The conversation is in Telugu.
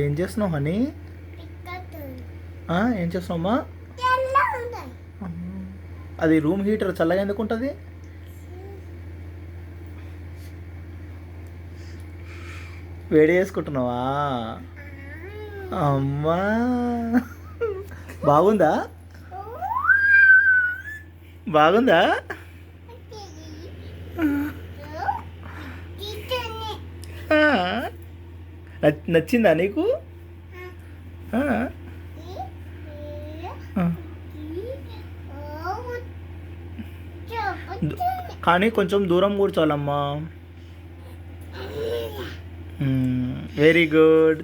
ఏం చేస్తున్నావు హనీ? ఏం చేస్తున్నావమ్మా? అది రూమ్ హీటర్ చల్లగా ఎందుకు ఉంటుంది? వేడి చేసుకుంటున్నావా? అమ్మా బాగుందా? బాగుందా? నచ్చిందా నీకు? కానీ కొంచెం దూరం కూర్చోవాలమ్మా. Very good.